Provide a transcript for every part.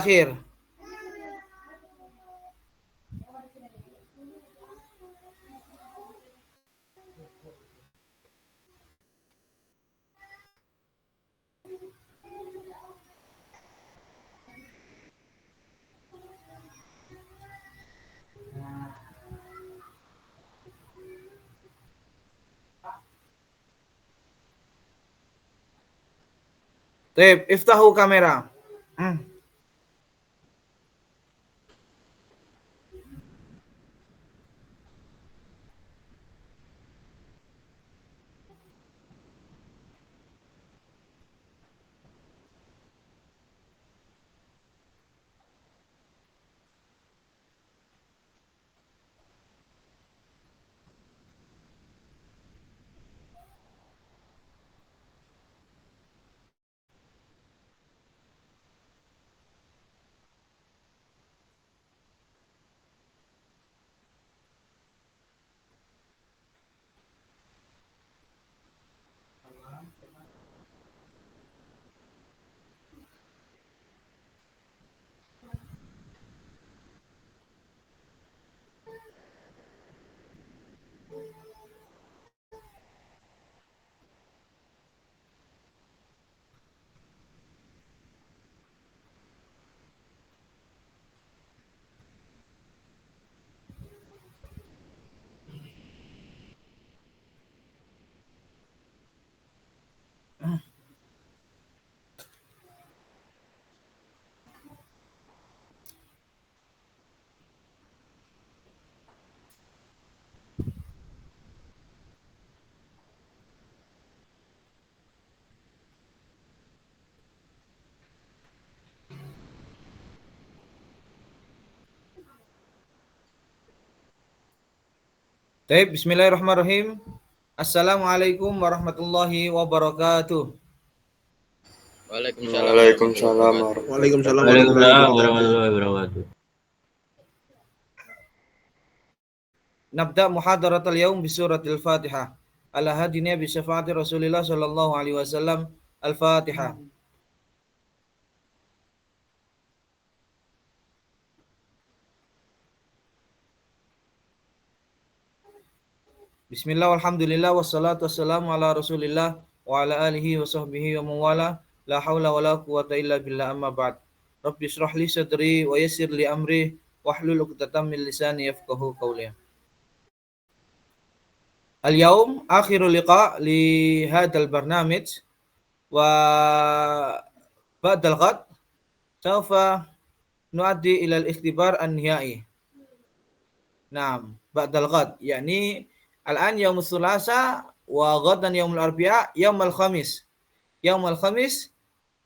akhir. Baik, iftahu kamera. Baik, bismillahirrahmanirrahim. Assalamualaikum warahmatullahi wabarakatuh. Waalaikumsalam warahmatullahi wabarakatuh. Nabda muhadaratul yaum bi suratil Fatihah. Ala hadiniya bi syafaati Rasulillah sallallahu alaihi wasallam. Al-Fatihah. Bismillah walhamdulillah wassalatu wassalamu ala Rasulillah wa ala alihi wa sahbihi wa mawala. La haula wa la quwata illa billah, amma ba'd. Rabbi shrah li sadri wa yassir li amri wahlul 'uqdatam min lisani yafqahu qawli. Al-yaum akhirul liqa li hadzal barnamij wa ba'dal ghad sawfa nuaddi ila al-ikhtibar an-nihai. Naam, ba'dal ghad yakni al-an yaumus tsulasa wa ghadan yaumul arbi'a yaumul khamis. Yaumul khamis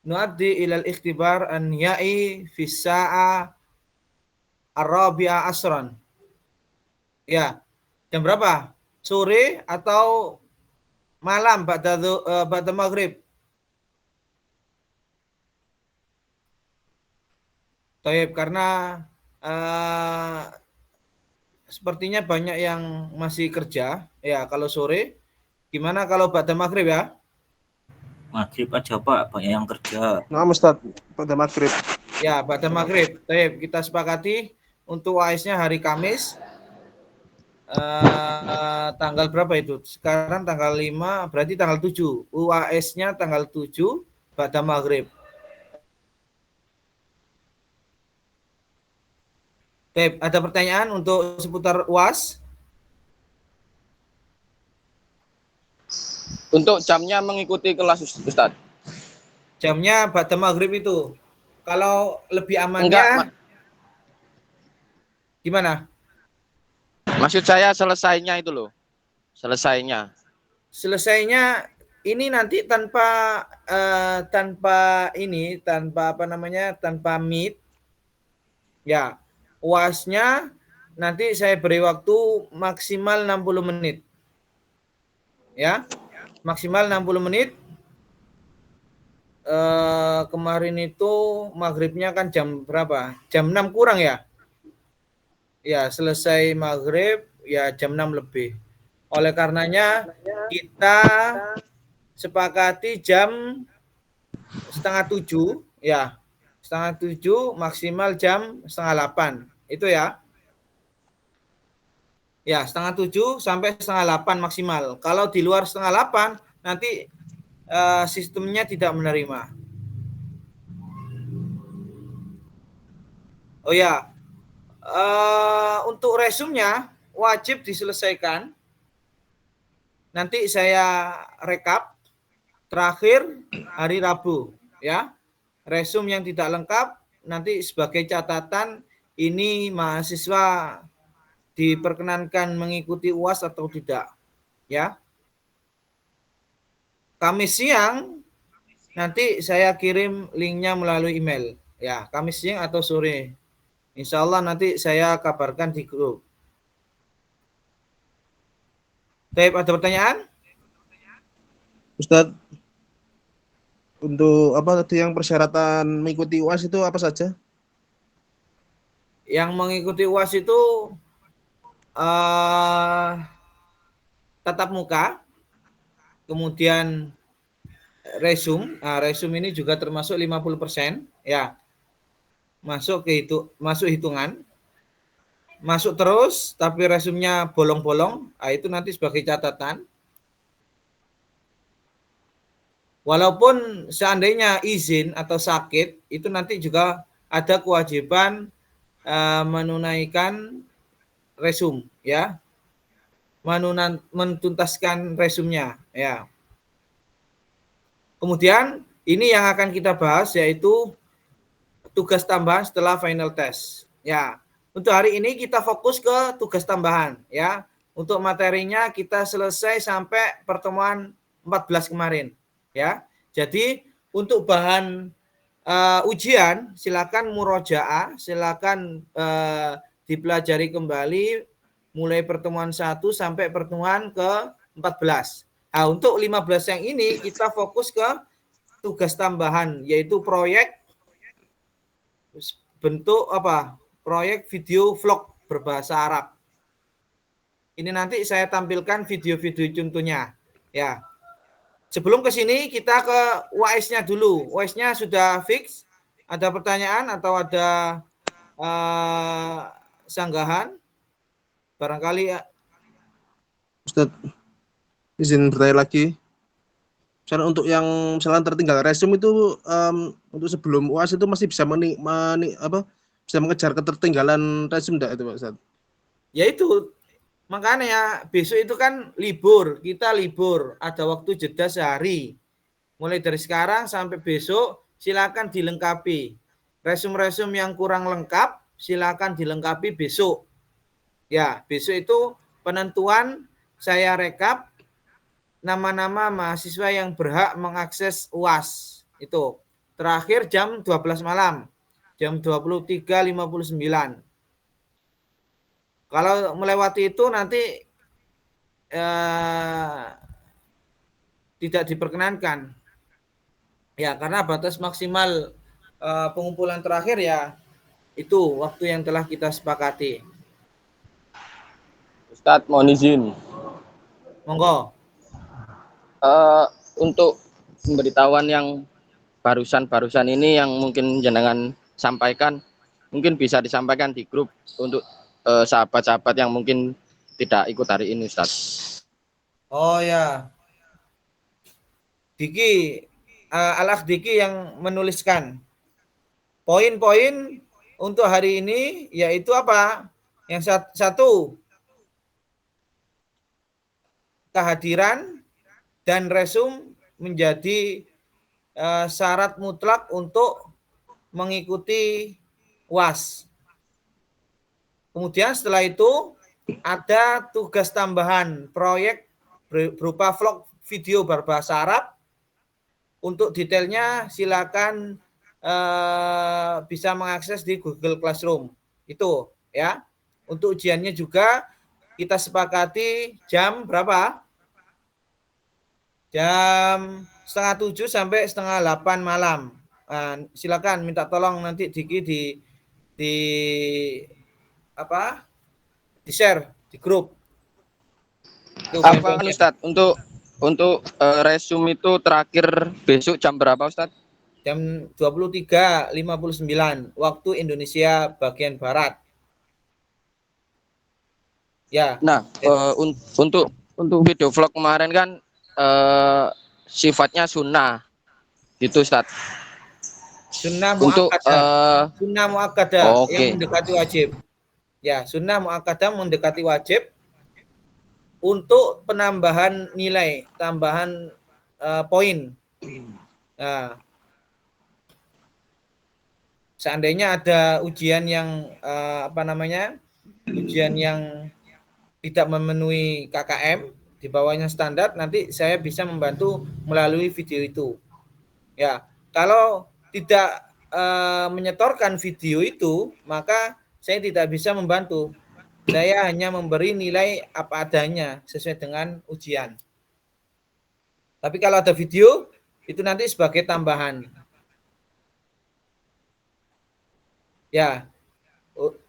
nuaddi ila al-ikhtibar an-nihai fi sa'a ar-rabi'a asran. Ya, jam berapa? Sore atau malam ba'da maghrib? Taib, karena sepertinya banyak yang masih kerja. Ya, kalau sore. Gimana kalau ba'da maghrib ya? Maghrib aja Pak, banyak yang kerja. Nah, Ustaz, pada maghrib. Ya, ba'da maghrib. Taib, kita sepakati untuk UAS-nya hari Kamis. Tanggal berapa itu? Sekarang tanggal 5, berarti tanggal 7. UAS-nya tanggal 7 ba'da maghrib. Baik, ada pertanyaan untuk seputar UAS? Untuk jamnya mengikuti kelas Ustaz. Jamnya ba'da maghrib itu. Kalau lebih amannya Enggak, gimana? maksud saya selesainya itu loh. Selesainya ini nanti tanpa tanpa meet. Ya, UAS-nya nanti saya beri waktu maksimal 60 menit. Ya, maksimal 60 menit. Kemarin itu maghribnya kan jam berapa? Jam 6 kurang ya? Ya, selesai maghrib ya jam 6 lebih. Oleh karenanya kita sepakati jam 6:30 ya. 7:30 maksimal jam 7:30. Itu ya. Ya, 7:30 sampai 7:30 maksimal. Kalau di luar 7:30 nanti sistemnya tidak menerima. Oh ya, untuk resumnya wajib diselesaikan. Nanti saya rekap terakhir hari Rabu, ya. Resum yang tidak lengkap nanti sebagai catatan ini mahasiswa diperkenankan mengikuti UAS atau tidak, ya. Kamis siang nanti saya kirim linknya melalui email, ya. Kamis siang atau sore, insya Allah nanti saya kabarkan di grup. Baik, ada pertanyaan? Ustadz, untuk apa tadi yang persyaratan mengikuti UAS itu apa saja? Yang mengikuti UAS itu tatap muka, kemudian resum. Nah, resum ini juga termasuk 50%, ya. Masuk hitungan. Masuk terus tapi resumnya bolong-bolong, itu nanti sebagai catatan. Walaupun seandainya izin atau sakit, itu nanti juga ada kewajiban menunaikan resum, ya. Menuntaskan resumnya, ya. Kemudian ini yang akan kita bahas yaitu tugas tambahan setelah final test, ya. Untuk hari ini kita fokus ke tugas tambahan, ya. Untuk materinya kita selesai sampai pertemuan 14 kemarin, ya. Jadi untuk bahan ujian silakan murojaah, silakan dipelajari kembali mulai pertemuan 1 sampai pertemuan ke-14. Nah, untuk 15 yang ini kita fokus ke tugas tambahan yaitu proyek bentuk apa? Proyek video vlog berbahasa Arab. Ini nanti saya tampilkan video-video contohnya, ya. Sebelum ke sini kita ke UAS-nya dulu. UAS-nya sudah fix? Ada pertanyaan atau ada sanggahan? Barangkali ya. Ustadz, izin bertanya lagi. Misalnya untuk yang misalnya tertinggal resum itu untuk sebelum UAS itu masih bisa bisa mengejar ketertinggalan resum enggak itu Pak Ustadz? Ya itu, makanya besok itu kan libur, kita libur, ada waktu jeda sehari. Mulai dari sekarang sampai besok silakan dilengkapi. Resum-resum yang kurang lengkap silakan dilengkapi besok. Ya, besok itu penentuan saya rekap nama-nama mahasiswa yang berhak mengakses UAS. Itu terakhir jam 12 malam. Jam 23.59. Kalau melewati itu nanti tidak diperkenankan. Ya, karena batas maksimal pengumpulan terakhir ya itu waktu yang telah kita sepakati. Ustadz, mohon izin. Monggo. Untuk pemberitahuan yang barusan ini yang mungkin jenengan sampaikan, mungkin bisa disampaikan di grup untuk sahabat-sahabat yang mungkin tidak ikut hari ini, Ustaz. Oh ya, Diki, Al-Akh Diki yang menuliskan poin-poin untuk hari ini yaitu apa? Yang satu, kehadiran dan resum menjadi syarat mutlak untuk mengikuti UAS. Kemudian setelah itu ada tugas tambahan proyek berupa vlog video berbahasa Arab. Untuk detailnya silakan bisa mengakses di Google Classroom. Itu ya. Untuk ujiannya juga kita sepakati jam berapa? Jam 6:30 sampai 7:30 malam. Silakan minta tolong nanti Diki di share di grup. Ustadz, untuk resum itu terakhir besok jam berapa, Ustadz? jam 23.59 waktu Indonesia bagian barat. Ya. Nah, untuk video vlog kemarin kan sifatnya sunnah gitu Ustaz. Sunnah Untuk muakkadah. Sunnah muakkadah yang oke. mendekati wajib. Ya, sunnah muakkadah mendekati wajib untuk penambahan nilai, tambahan poin. Nah, seandainya ada ujian yang ujian yang tidak memenuhi KKM di bawahnya standar, nanti saya bisa membantu melalui video itu. Ya, kalau tidak menyetorkan video itu, maka saya tidak bisa membantu. Saya hanya memberi nilai apa adanya sesuai dengan ujian. Tapi kalau ada video, itu nanti sebagai tambahan. Ya,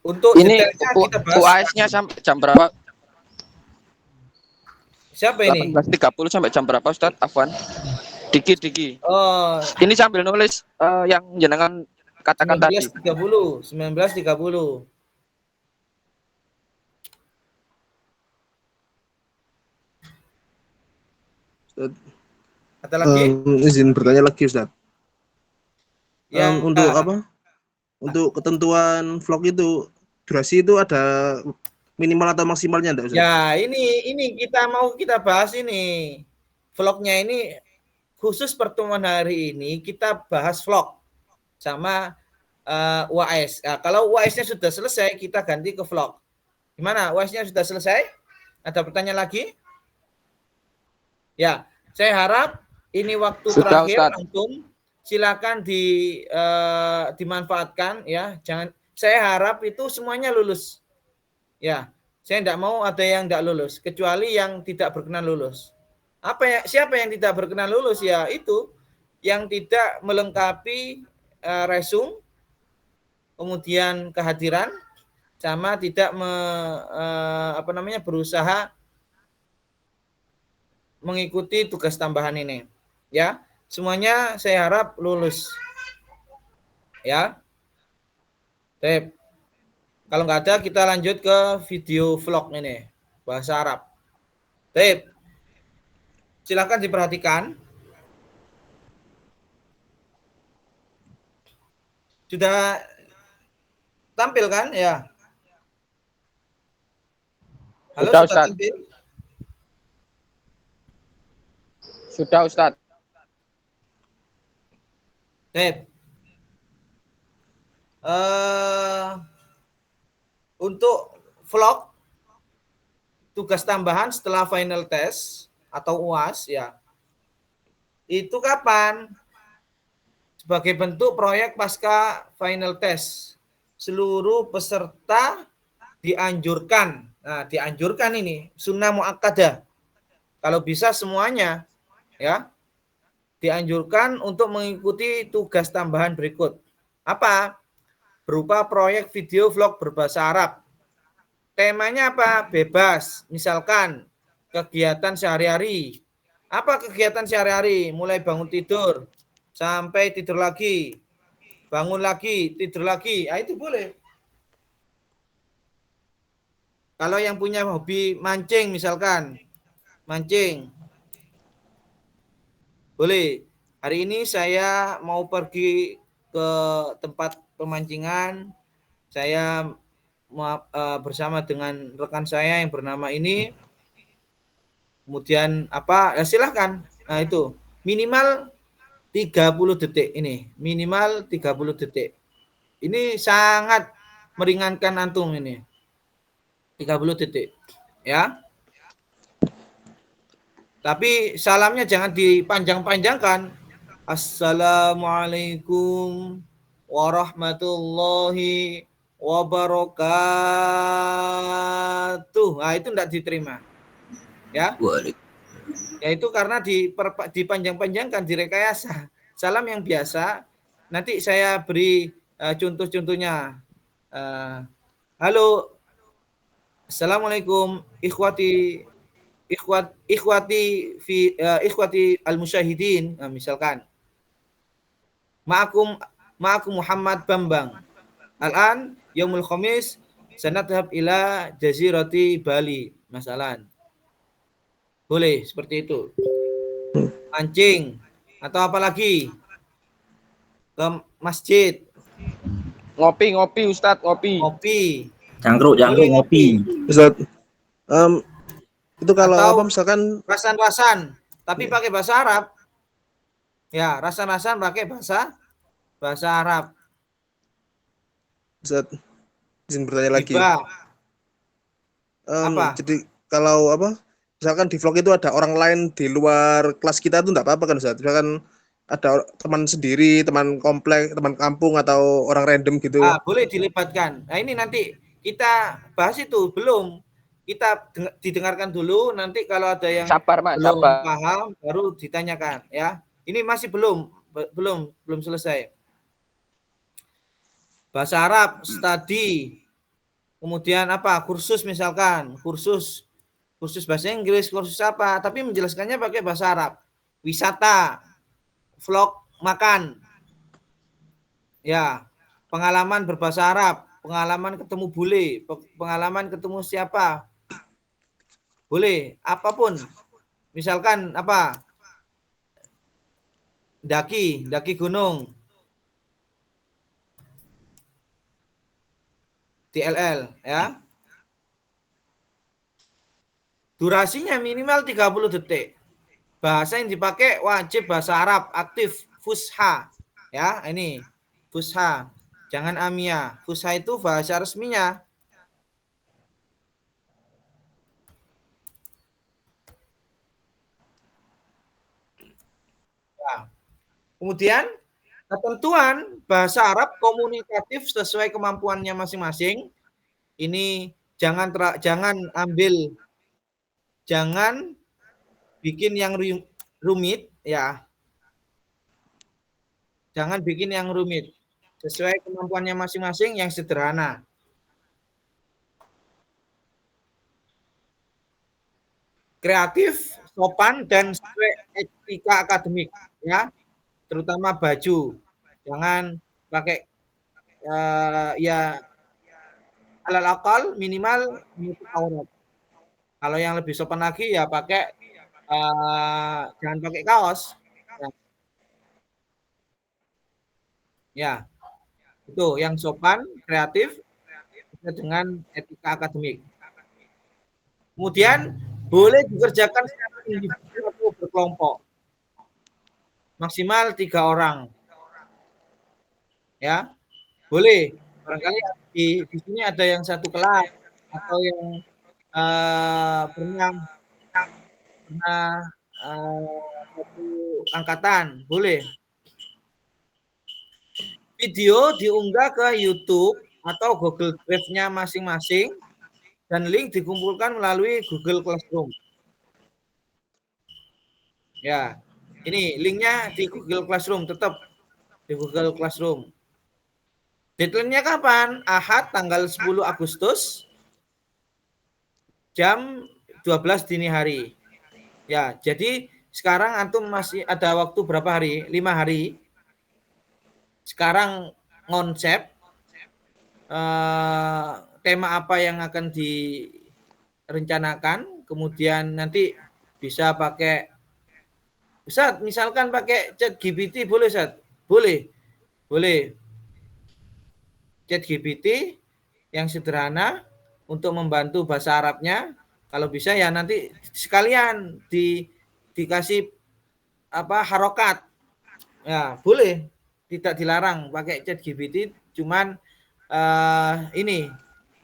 untuk Ini detailnya kita bahas. UAS-nya sampai jam berapa? Siapa ini? 18.30 sampai jam berapa Ustaz? Afwan. Diki. Oh, Ini sambil nulis yang jenengan katakan tadi. 19.30. Ustaz, Ada lagi? izin bertanya lagi Ustaz. Ya. Untuk apa? Untuk ketentuan vlog itu durasi itu ada minimal atau maksimalnya enggak Ustaz? Ya, ini kita bahas ini. Vlognya ini khusus pertemuan hari ini kita bahas vlog sama UAS. Nah, kalau UAS-nya sudah selesai, kita ganti ke vlog. Gimana? UAS-nya sudah selesai? Ada pertanyaan lagi? Ya, saya harap ini waktu Sudah, terakhir Ustaz. antum silakan dimanfaatkan ya. Saya harap itu semuanya lulus. Ya, saya tidak mau ada yang tidak lulus, kecuali yang tidak berkenan lulus. Siapa yang tidak berkenan lulus? Ya itu yang tidak melengkapi resume, kemudian kehadiran, sama tidak berusaha mengikuti tugas tambahan ini. Ya, semuanya saya harap lulus. Ya. Baik. Kalau nggak ada, kita lanjut ke video vlog ini, bahasa Arab. Baik. Silakan diperhatikan. Sudah tampil kan? Ya. Halo, Sudah, sudah Ustaz. tampil? Sudah Ustaz. Baik. Untuk vlog tugas tambahan setelah final test atau UAS ya, itu kapan? Sebagai bentuk proyek pasca final test, seluruh peserta dianjurkan. Nah, dianjurkan ini sunnah muakkadah. Kalau bisa semuanya ya, dianjurkan untuk mengikuti tugas tambahan berikut. Apa? Berupa proyek video vlog berbahasa Arab. Temanya apa? Bebas. Misalkan kegiatan sehari-hari. Apa kegiatan sehari-hari? Mulai bangun tidur sampai tidur lagi. Bangun lagi, tidur lagi. Ah, itu boleh. Kalau yang punya hobi mancing misalkan. Mancing. Boleh. Hari ini saya mau pergi ke tempat pemancingan. Saya bersama dengan rekan saya yang bernama ini. Kemudian apa? Ya silahkan. Nah, itu minimal 30 detik ini. Minimal 30 detik. Ini sangat meringankan antum ini. 30 detik. Ya. Tapi salamnya jangan dipanjang-panjangkan. Assalamualaikum warahmatullahi wabarakatuh. Nah, itu tidak diterima. Ya. Yaitu karena dipanjang-panjangkan, direkayasa. Salam yang biasa. Nanti saya beri contoh-contohnya. Halo. Assalamualaikum ikhwati al-musyahidin, misalkan. Ma'akum Muhammad Bambang. Al-an yaumul khamis sanadhab ila jazirati Bali. Masalan. Boleh seperti itu. Mancing atau apa lagi? Ke masjid, Ngopi Ustadz, ngopi. ngopi. Cangkruk Boleh ngopi. Ustaz, itu kalau Atau apa misalkan rasan-rasan, tapi Iya. pakai bahasa Arab. Ya, rasan-rasan pakai bahasa Arab. Ustaz, izin bertanya lagi. Hibah. Apa? Jadi kalau apa misalkan di vlog itu ada orang lain di luar kelas kita itu enggak apa-apa kan Ustaz? Misalkan ada teman sendiri, teman komplek, teman kampung atau orang random gitu. Boleh dilibatkan. Nah, ini nanti kita bahas itu belum. Kita didengarkan dulu, nanti kalau ada yang Sabar, Mas, belum sabar. paham baru ditanyakan ya. Ini masih belum selesai. Bahasa Arab, study. Kemudian apa? Kursus misalkan, kursus bahasa Inggris, kursus apa, tapi menjelaskannya pakai bahasa Arab. Wisata, vlog makan. Ya, pengalaman berbahasa Arab, pengalaman ketemu bule, pengalaman ketemu siapa. Boleh, apapun. Misalkan apa? Daki gunung. DLL ya. Durasinya minimal 30 detik. Bahasa yang dipakai wajib bahasa Arab, aktif, fusha. Ya, ini fusha. Jangan amia. Fusha itu bahasa resminya. Ya. Kemudian ketentuan bahasa Arab komunikatif sesuai kemampuannya masing-masing. Ini jangan bikin yang rumit ya. Jangan bikin yang rumit. Sesuai kemampuannya masing-masing yang sederhana. Kreatif, sopan dan sesuai etika akademik ya. Terutama baju. Jangan pakai ya alal akal minimal menutup aurat. Kalau yang lebih sopan lagi ya pakai jangan pakai kaos. Ya, itu yang sopan, kreatif dengan etika akademik. Kemudian boleh dikerjakan secara individu atau berkelompok. Maksimal 3 orang. Ya, boleh. Barangkali di sini ada yang satu kelas atau yang pernah satu angkatan, boleh. Video diunggah ke YouTube atau Google Drive-nya masing-masing dan link dikumpulkan melalui Google Classroom. Ya, ini linknya di Google Classroom, tetap di Google Classroom. Deadline-nya kapan? Ahad tanggal 10 Agustus jam 12 dini hari. Ya, jadi sekarang antum masih ada waktu berapa hari? 5 hari. Sekarang konsep tema apa yang akan direncanakan, kemudian nanti bisa pakai Ustaz, misalkan pakai ChatGPT boleh Ustaz? Boleh. ChatGPT yang sederhana untuk membantu bahasa Arabnya. Kalau bisa ya nanti sekalian dikasih harokat. Ya, boleh. Tidak dilarang pakai ChatGPT, cuman ini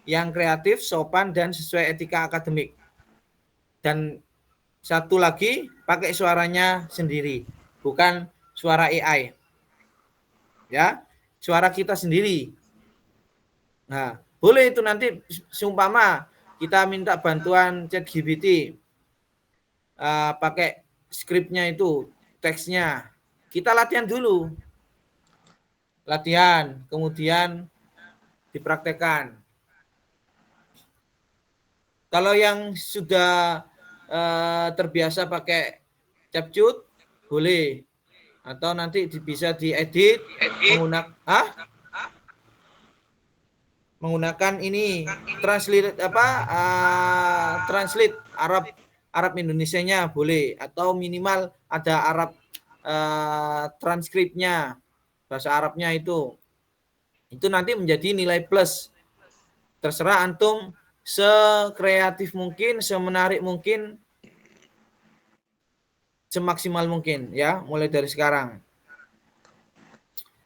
yang kreatif, sopan dan sesuai etika akademik. Dan satu lagi pakai suaranya sendiri, bukan suara AI. Ya, suara kita sendiri. Nah, boleh itu nanti seumpama kita minta bantuan ChatGPT pakai skripnya itu, teksnya. Kita latihan dulu. Latihan, kemudian dipraktekkan. Kalau yang sudah terbiasa pakai CapCut, boleh. atau nanti bisa diedit menggunakan ini translate translate Arab Indonesianya boleh, atau minimal ada Arab transkripnya bahasa Arabnya itu nanti menjadi nilai plus. Terserah antum sekreatif mungkin, semenarik mungkin, semaksimal mungkin ya, mulai dari sekarang.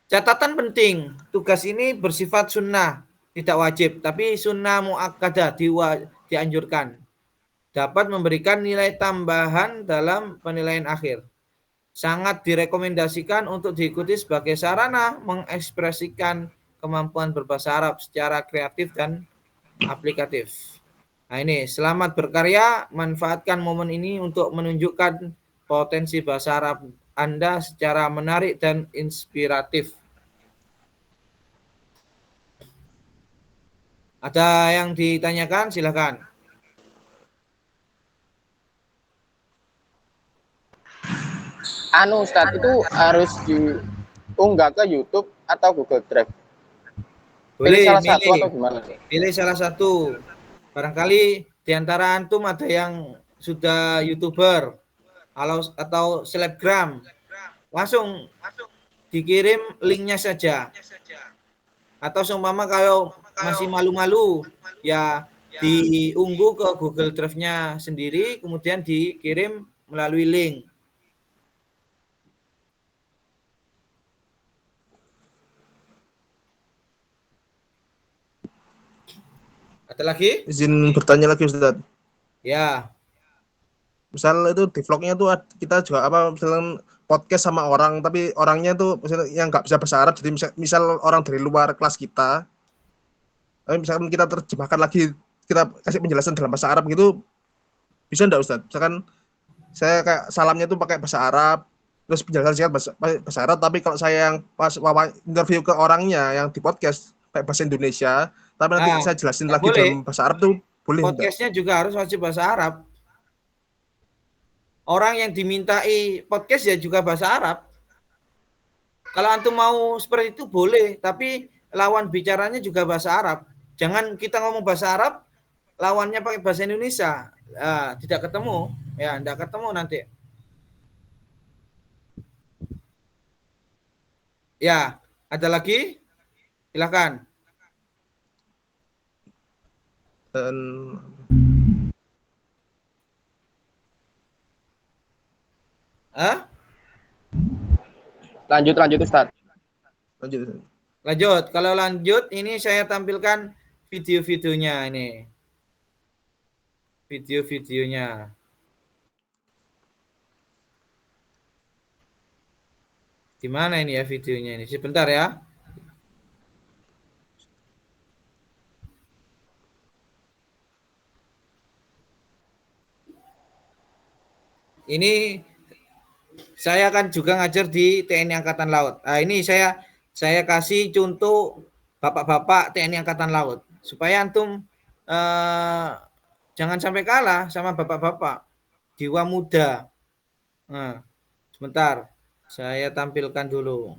Catatan penting, tugas ini bersifat sunnah, tidak wajib, tapi sunnah muakkadah, dianjurkan. Dapat memberikan nilai tambahan dalam penilaian akhir. Sangat direkomendasikan untuk diikuti sebagai sarana mengekspresikan kemampuan berbahasa Arab secara kreatif dan aplikatif. Nah ini, selamat berkarya, manfaatkan momen ini untuk menunjukkan potensi bahasa Arab Anda secara menarik dan inspiratif. Ada yang ditanyakan? Silakan. Ustadz, itu harus diunggah ke YouTube atau Google Drive? Boleh, salah satu atau gimana? Pilih salah satu. Barangkali di antara antum ada yang sudah YouTuber atau selebgram. Langsung dikirim linknya saja. Atau seumpama kalau masih malu-malu, ya diunggah ke Google Drive-nya sendiri, kemudian dikirim melalui link. Ada lagi? Izin bertanya lagi Ustaz. Ya. Misal itu di vlognya tuh kita juga misalnya podcast sama orang, tapi orangnya tuh misalnya yang nggak bisa bahasa Arab, jadi misal orang dari luar kelas kita, tapi misalkan kita terjemahkan lagi, kita kasih penjelasan dalam bahasa Arab gitu, bisa nggak Ustaz? Misalkan saya kayak salamnya tuh pakai bahasa Arab, terus penjelasan singkat bahasa Arab, tapi kalau saya yang pas interview ke orangnya yang di podcast pakai bahasa Indonesia, tapi nanti saya jelasin lagi dalam bahasa Arab tuh boleh enggak? Podcastnya juga harus wajib bahasa Arab. Orang yang dimintai podcast ya juga bahasa Arab. Kalau antum mau seperti itu boleh, tapi lawan bicaranya juga bahasa Arab. Jangan kita ngomong bahasa Arab, lawannya pakai bahasa Indonesia. Nah, tidak ketemu, ya, tidak ketemu nanti. Ya, ada lagi? Silakan. Dan Lanjut Ustaz. Lanjut. Kalau lanjut, ini saya tampilkan video-videonya ini. Video-videonya. Di mana ini ya videonya ini? Sebentar ya. Ini saya kan juga ngajar di TNI Angkatan Laut. Nah, ini saya kasih contoh bapak-bapak TNI Angkatan Laut supaya antum jangan sampai kalah sama bapak-bapak, jiwa muda. Nah, sebentar, saya tampilkan dulu.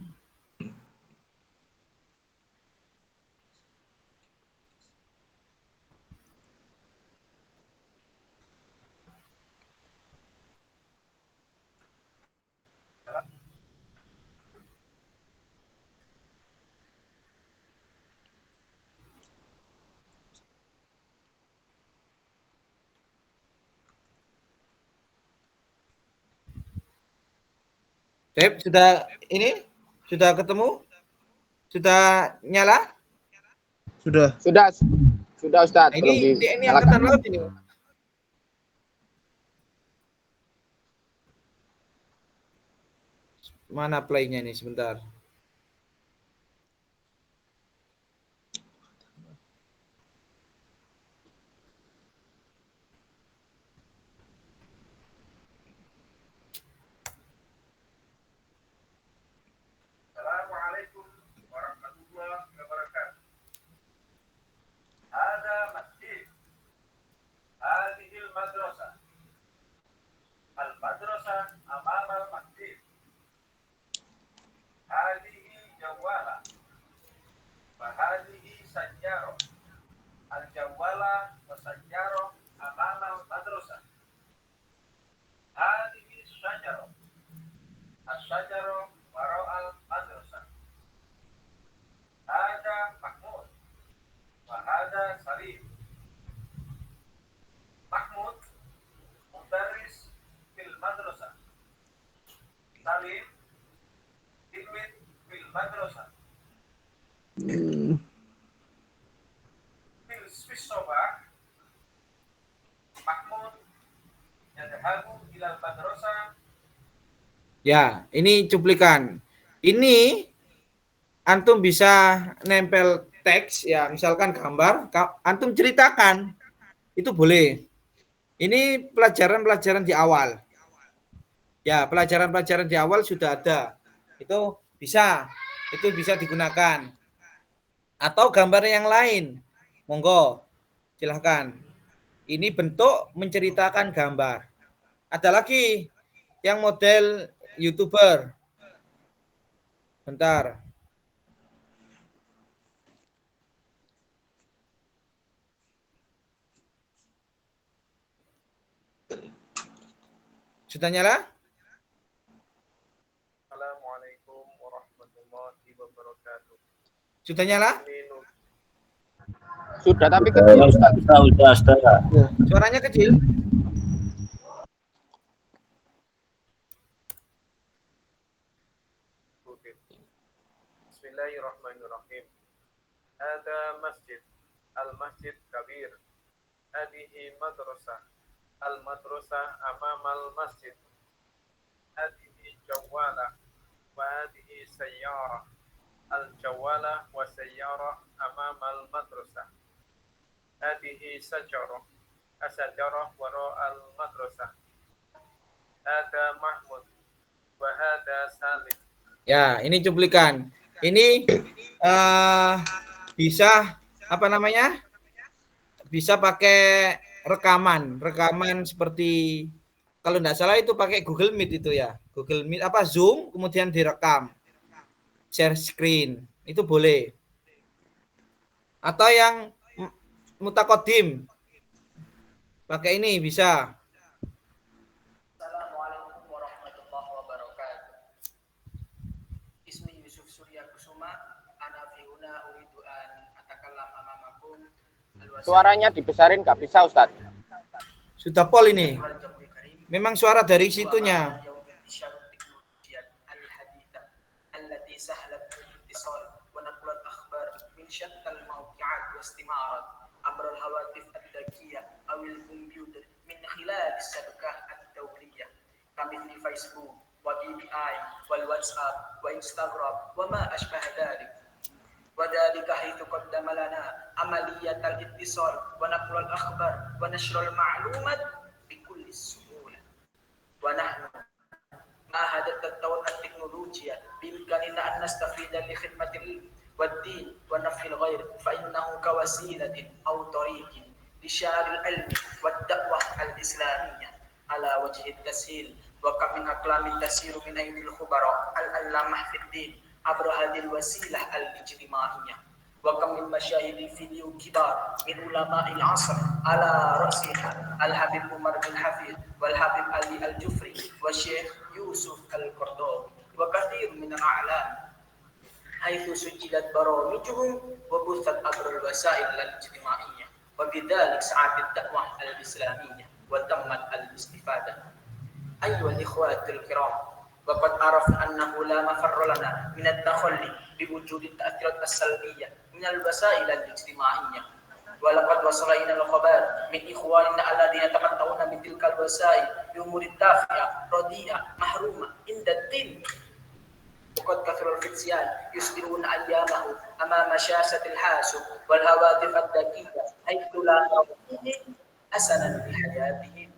Tep, sudah ketemu? Sudah nyala? Sudah Ustaz. Nah, ini TNI Angkatan Laut ini. Mana playnya nih, sebentar. Assalamualaikum warahmatullahi wabarakatuh. Ada masjid. Hadihil madrasah. Al-madrasah amam al-masjid. jawala wa sajjaro amama al-madrasah. Hadhihi syajaro. Asy-syajaro wara'al madrasah. Hada Mahmud wa hada Salim. Mahmud mudarris fil madrasah. Salim tilmid fil madrasah. Fil sabah Mahmud yadhabu ila madrasah. Ya, ini cuplikan. Ini antum bisa nempel teks ya, misalkan gambar, antum ceritakan. Itu boleh. Ini pelajaran-pelajaran di awal. Ya, pelajaran-pelajaran di awal sudah ada. Itu bisa digunakan. Atau gambar yang lain. Monggo, silahkan. Ini bentuk menceritakan gambar. Ada lagi yang model YouTuber. Bentar. Sudah nyala? Assalamualaikum warahmatullahi wabarakatuh. Sudah nyala? Sudah, tapi kecil Ustaz. Sudah. Suaranya kecil. Bismillahirrahmanirrahim. Ada masjid. Al-masjid kabir. Hadihi madrasah. Al-madrasah amamal masjid. Hadihi jawala. Wa hadihi sayyarah. Al-jawala wa sayyarah amamal madrasah. Hadihi sajarah. Asajarah wara'al madrasah. Hada Mahmud. Wa hada Salim. Ya, ini cuplikan. Ini bisa apa namanya? Bisa pakai rekaman seperti kalau tidak salah itu pakai Google Meet itu ya. Google Meet apa Zoom kemudian direkam. Share screen. Itu boleh. Atau yang mutakodim. Pakai ini bisa. Assalamualaikum warahmatullahi wabarakatuh. Ismi Yusuf Surya Kusuma. Ana fiuna uridu an atakallam amamakum. Suaranya dibesarin nggak bisa Ustaz. Sudah pol ini. Memang suara dari situnya. كمثل فيسبوك وBBI والواتساب وإنستغرام وما أشبه ذلك وذلك حيث قدم لنا عملية الاتصال ونقل الأخبار ونشر المعلومات بكل سهولة ونحن مع هذا التطور التكنولوجيا بإمكاننا أن نستفيد لخدمة العلم والدين ونفع الغير فإنه كوسيلة أو طريق لشعار العلم والدعوة الإسلامية على وجه التسهيل وكم من أقلام تسير من أيدي الخبراء العلامة في الدين عبر هذه الوسيلة الاجتماعية وكم من مشاهد فيديو كبار من علماء العصر على رأسها الحبيب عمر بن حفيظ والحبيب علي الجفري والشيخ يوسف القرضاوي وكثير من الأعلام حيث سجلت برامجهم وبثت عبر الوسائل الاجتماعية وبذلك سعت الدعوة الإسلامية وتمت الاستفادة. أيها الإخوة الكرام وقد عرفنا أنه لا مفر لنا من التخلي بوجود التأثيرات السلبية من الوسائل الاجتماعية ولقد وصل إلى الخبر من إخواننا الذين يتمتعون بتلك الوسائل بأمور تافهة رديئة محرومة عند الدين وقد كثر الفتيان يصبرون أيامه أمام شاشة الحاسب والهواتف الذكية حيث لا يرون حسنا لحياتهم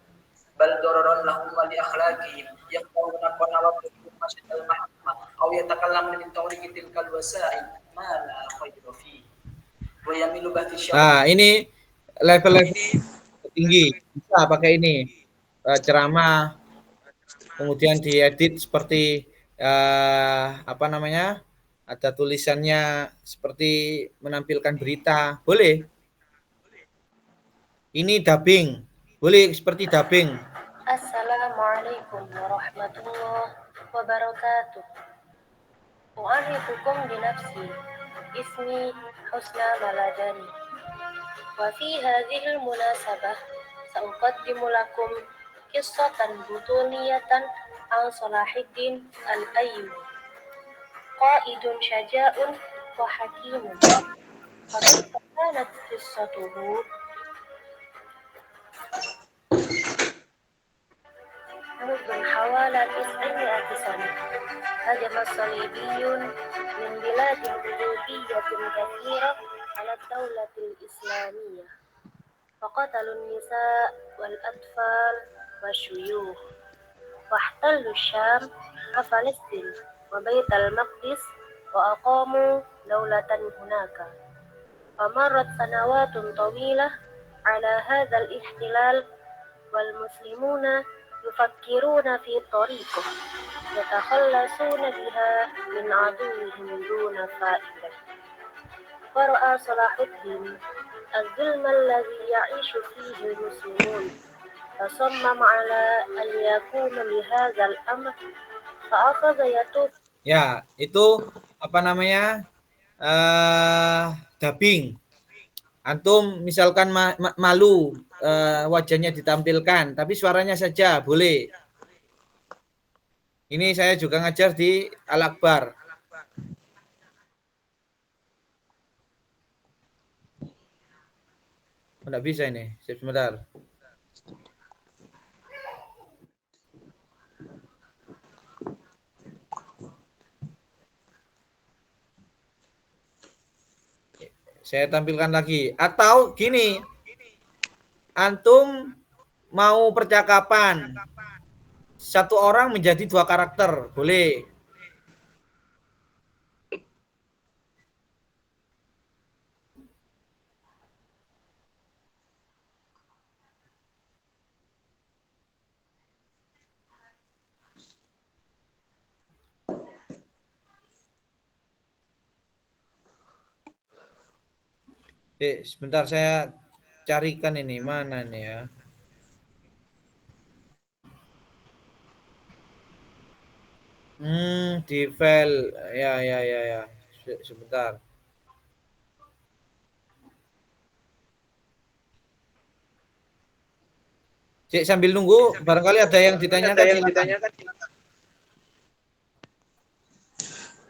بل ضررا لهم ولأخلاقهم يقولون قنوات المشهد المحكمة أو يتكلمون من طريق تلك الوسائل ما لا خير فيه ويميل بث الشر. Ini level tinggi bisa pakai ini ceramah kemudian diedit seperti apa namanya ada tulisannya seperti menampilkan berita boleh Ini dubbing. Boleh seperti dubbing. Assalamualaikum warahmatullahi wabarakatuh. أعرفكم بنفسي اسمي حسنى ملاداني وفي هذه المناسبة سأقدم لكم قصة بطولية عن صلاح الدين الأيوبي قائد شجاع وحكيم. فكيف كانت قصته؟ منذ حوالي 900 سنة هجم الصليبيون من بلاد أوروبية كثيرة على الدولة الإسلامية فقتلوا النساء والأطفال والشيوخ واحتلوا الشام وفلسطين وبيت المقدس وأقاموا دولة هناك. فمرت سنوات طويلة على هذا الاحتلال والمسلمون يفكرون في طريقة يتخلصون بها من عدوهم دون فائدة. فرأى صلاح الدين الظلم الذي يعيش فيه المسلمون فصمم على أن يكون لهذا الأمر فأخذ يتوب. Ya, itu apa namanya? Dubbing. Antum misalkan malu wajahnya ditampilkan, tapi suaranya saja boleh. Ini saya juga ngajar di Al-Akbar. Tidak bisa ini, sebentar. Saya tampilkan lagi. Atau gini, antum mau percakapan, satu orang menjadi 2 karakter, boleh. Sebentar saya carikan ini, mana nih ya. Di file, ya. Sebentar. Sambil nunggu, barangkali ada yang ditanyakan.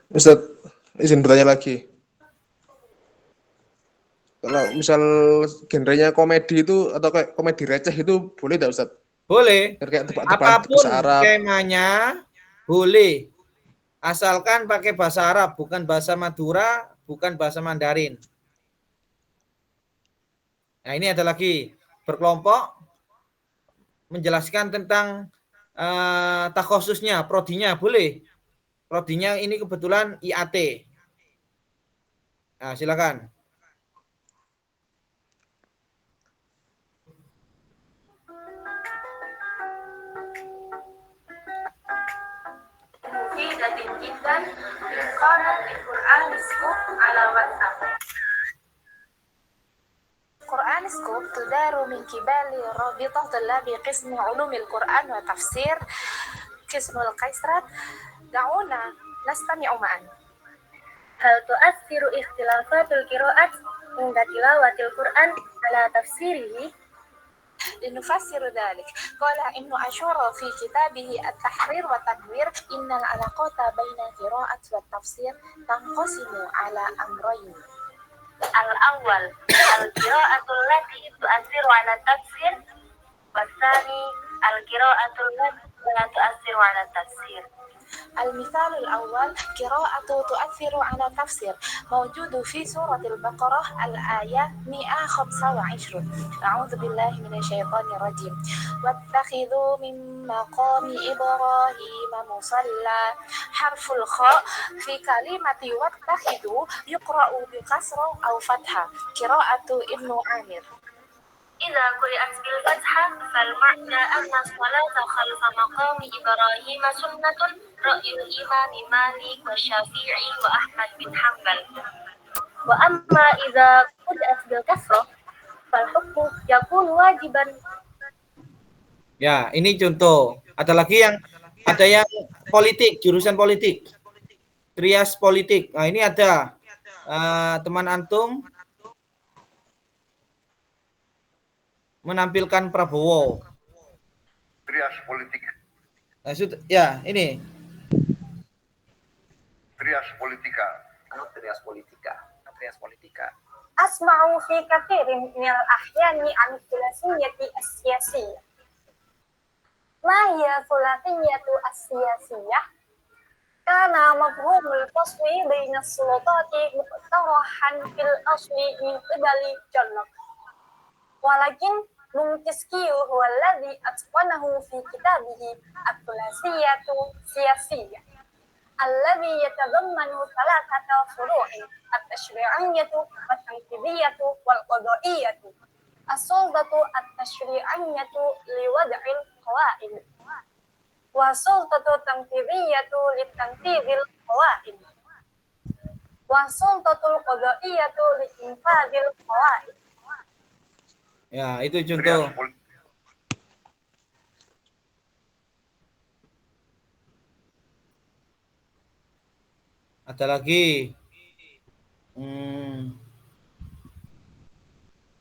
Ustaz, izin bertanya lagi. Kalau misal genrenya komedi itu atau kayak komedi receh itu boleh tidak Ustaz? Boleh. Kayak Apapun bahasa Arab. skemanya boleh. Asalkan pakai bahasa Arab, bukan bahasa Madura, bukan bahasa Mandarin. Nah, ini ada lagi berkelompok menjelaskan tentang takhususnya, prodinya boleh. Prodinya ini kebetulan IAT. Nah, silakan. مفيدة جدا من قناة القرآن سكوب على واتساب. قرآن سكوب تدار من قبل رابطة طلاب قسم علوم القرآن وتفسير قسم القيصرات. دعونا نستمع معا. هل تؤثر اختلافات القراءات عند تلاوة القرآن على تفسيره؟ لنفسر ذلك قال ابن عاشور في كتابه التحرير والتنوير إن العلاقات بين القراءة والتفسير تنقسم على أمرين. الأول القراءة التي تؤثر على التفسير والثاني القراءة التي لا تؤثر على التفسير. المثال الأول قراءة تؤثر على التفسير موجود في سورة البقرة الآية 125. أعوذ بالله من الشيطان الرجيم. واتخذوا من مقام إبراهيم مصلى. حرف الخاء في كلمة واتخذوا يقرأ بكسر أو فتحة قراءة ابن عامر. إذا قرأت بالفتحة فالمعنى أن الصلاة خلف مقام إبراهيم سنة رأي الإمام مالك والشافعي وأحمد بن حنبل. وأما إذا قرأت بالكسرة فالحكم يكون واجبا. Ya, ini contoh. Ada lagi yang politik, jurusan politik, trias politik. Nah, ini ada teman antum menampilkan Prabowo. Trias politik. Nah, ya, ini. Trias politika. Trias politika. Trias politika. أسمع في كثير من الأحيان عن الثلاثية السياسية. ما هي الثلاثية السياسية؟ كان مفهوم الفصل بين السلطات مقترحا في الأصل من قبل جنرال، ولكن مونتسكيو هو الذي أتقنه في كتابه الثلاثية السياسية، الذي يتضمن ثلاثة فروع: التشريعية والتنفيذية والقضائية. السلطة التشريعية لوضع القواعد، والسلطة التنفيذية لتنفيذ القواعد، والسلطة القضائية لإنفاذ القواعد. Ya, itu contoh. Ada lagi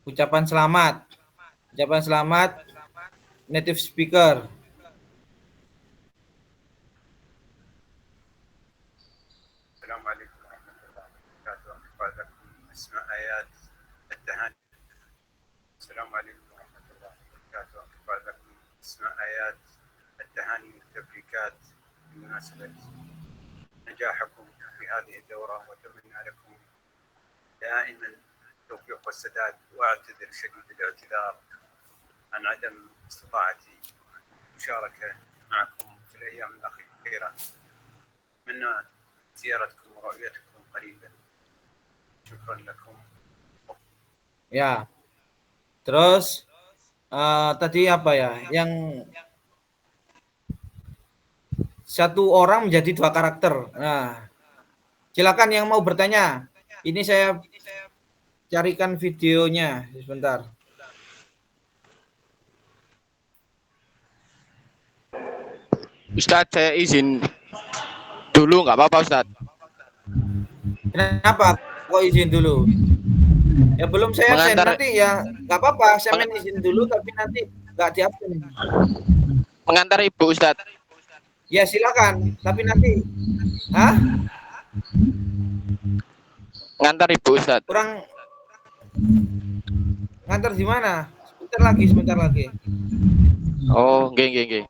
ucapan selamat native speaker. Assalamualaikum warahmatullahi wabarakatuh. Kepada asma ayat at-tahani. Assalamualaikum warahmatullahi wabarakatuh. Kepada asma ayat at-tahani والتبريكات بمناسبة نجاحكم في هذه الدورة، وأتمنى لكم دائما التوفيق والسداد، وأعتذر شديد الاعتذار عن عدم استطاعتي المشاركة معكم في الأيام الأخيرة. أتمنى زيارتكم ورؤيتكم قريبا. شكرا لكم. Ya. Terus tadi apa ya? Yang satu orang menjadi dua karakter. Nah, silakan yang mau bertanya. Ini saya carikan videonya sebentar. Ustadz, saya izin dulu, nggak apa-apa Ustadz? Kenapa kok izin dulu? Ya belum saya send nanti ya, nggak apa-apa. Saya izin dulu tapi nanti nggak dihapus. Mengantar ibu Ustadz. Ya silakan, tapi nanti. Ngantar ibu Ustadz. Kurang ngantar di mana? Sebentar lagi. Oh, nggih.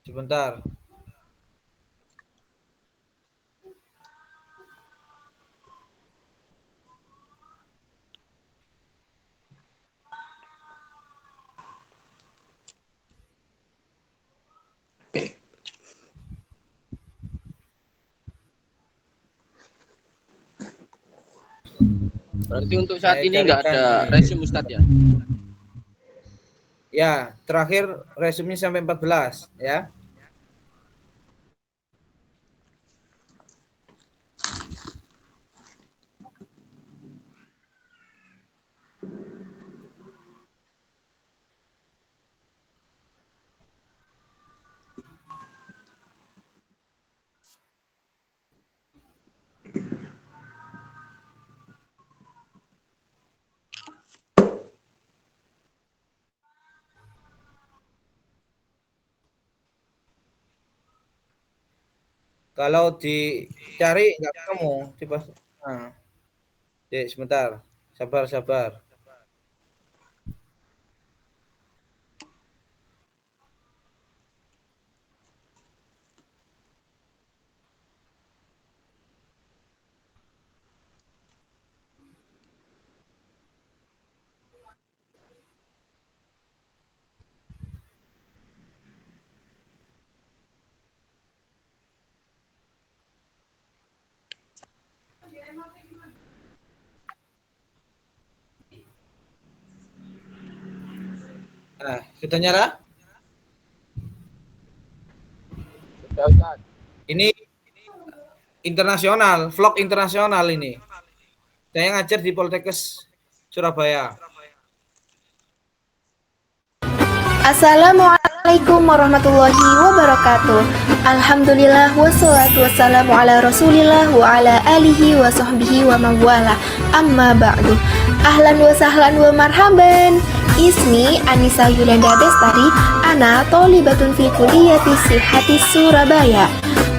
Sebentar. Berarti untuk saat ini nggak ada resume Ustadz ya? Ya, terakhir resume sampai 14 ya. Kalau dicari nggak ketemu, coba. Nah, sebentar, sabar. Nah, sudah nyala? Ya, Ustaz. Ini internasional, vlog internasional ini. Saya ngajar di Poltekkes Surabaya. Assalamualaikum warahmatullahi wabarakatuh. Alhamdulillah wassalatu wassalamu ala rasulillah wa ala alihi wa sahbihi wa mawala. Amma ba'du. Ahlan wa sahlan wa marhaban. Ismi Anissa Yulenda Bestari. Ana tholibatun fi kulliyati sihhati Surabaya.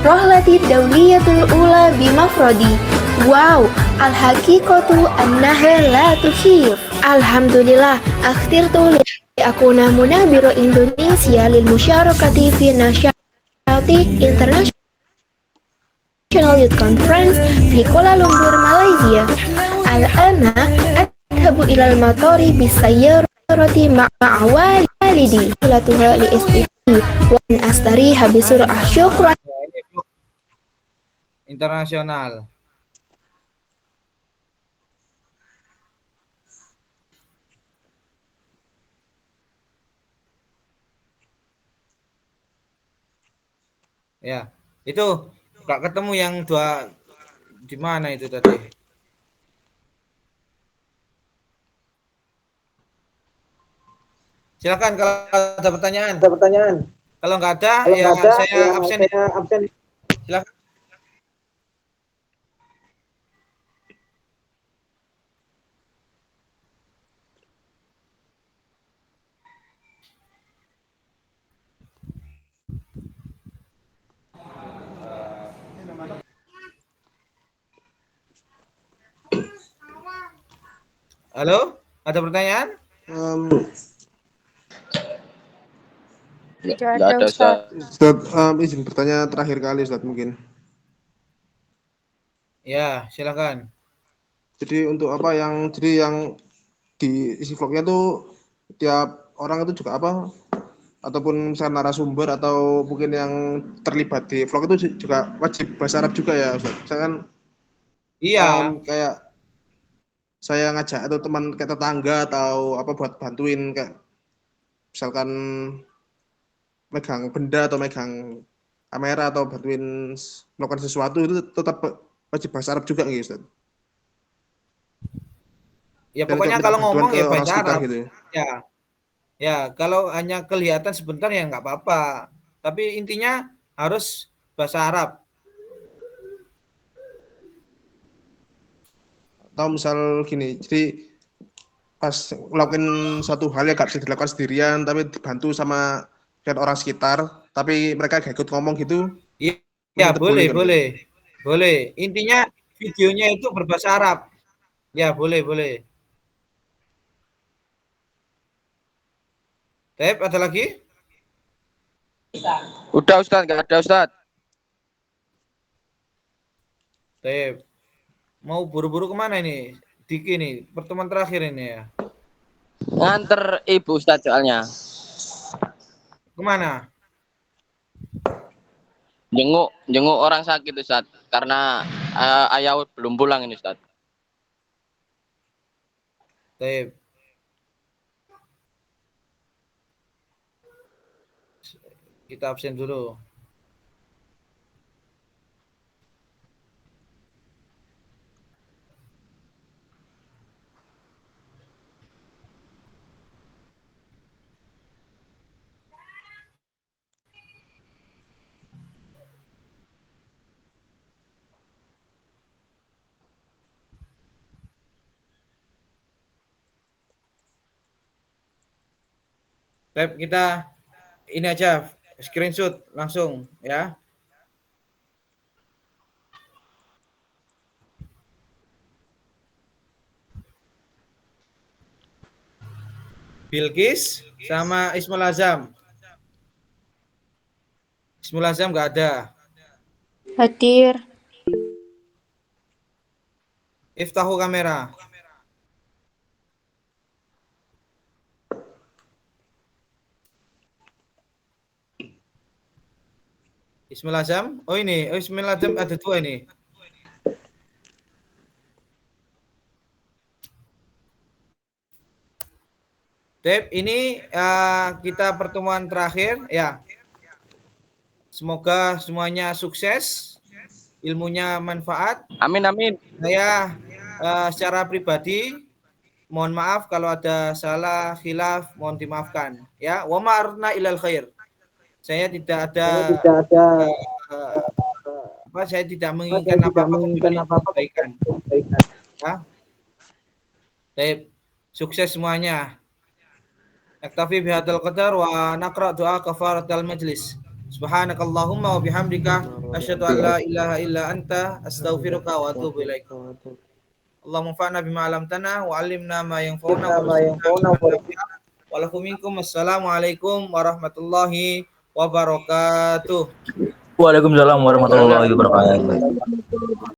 Rohlati dawliyatul ula bimafrodi. Wow, al-haqiqatu annaha la tukhif. Alhamdulillah, akhirtu akuna munabiro Indonesia lil musyarakati fi nasyati international youth conference fi Kuala Lumpur, Malaysia. Al-ana adhabu ilal matori bisayyarati ma'a walidi latuha li istihi wa astari habisurah syukran. Ini vlog internasional. Ya, itu nggak ketemu yang dua di mana itu tadi? Silakan kalau ada pertanyaan. Kalau nggak ada, saya absen. Silakan. Halo, ada pertanyaan? Nggak ada, Ustaz. Ustaz, izin bertanya terakhir kali Ustaz mungkin. Ya, silakan. Jadi untuk apa yang di isi vlognya tuh tiap orang itu juga apa ataupun misalnya narasumber atau mungkin yang terlibat di vlog itu juga wajib bahasa Arab juga ya Ustaz. Saya kan Iya, kayak saya ngajak atau teman kayak tetangga atau apa buat bantuin kayak misalkan megang benda atau megang kamera atau bantuin melakukan sesuatu itu tetap wajib bahasa Arab juga nggih Ustaz. ya Dan pokoknya minta kalau bantuan ngomong ke ya orang bahasa sekitar Arab. gitu. Ya, ya kalau hanya kelihatan sebentar ya nggak apa-apa. Tapi intinya harus bahasa Arab. Atau misal gini, jadi pas ngelakuin satu hal yang gak bisa dilakukan sendirian tapi dibantu sama dan orang sekitar tapi mereka gak ikut ngomong gitu. Ya, Tetap boleh, kan? boleh. Intinya videonya itu berbahasa Arab. Ya, boleh. Tep, ada lagi? Udah, Ustaz, nggak ada, Ustaz. Tep. Mau buru-buru kemana ini? Diki nih, pertemuan terakhir ini ya. Nganter ibu, Ustaz, soalnya. Kemana? Jenguk orang sakit, Ustaz. Karena ayah belum pulang ini, Ustaz. Tep. Kita absen dulu. Tep, kita ini aja screenshot langsung ya. Bilqis sama Ismul Azam. Ismul Azam nggak ada. Hadir. Iftahu kamera. Ismul Azam. Oh ini, Ismul Azam ada dua ini. Tep, ini kita pertemuan terakhir ya. Semoga semuanya sukses, ilmunya manfaat. Amin amin. Saya secara pribadi mohon maaf kalau ada salah, khilaf, mohon dimaafkan. Ya, wa ma arna ilal khair. Saya tidak ada saya tidak menginginkan apa-apa kecuali kebaikan. Ya. Baik, sukses semuanya. Naktafi bihadzal qadar wa naqra doa kafaratul majlis. Subhanakallahumma wa bihamdika asyhadu an la ilaha illa anta astaghfiruka wa atubu ilaik. Allahumma fa'na bima 'allamtana wa 'allimna ma yanfa'una wa lakum minkum. Assalamualaikum warahmatullahi wabarakatuh. Waalaikumsalam warahmatullahi wabarakatuh.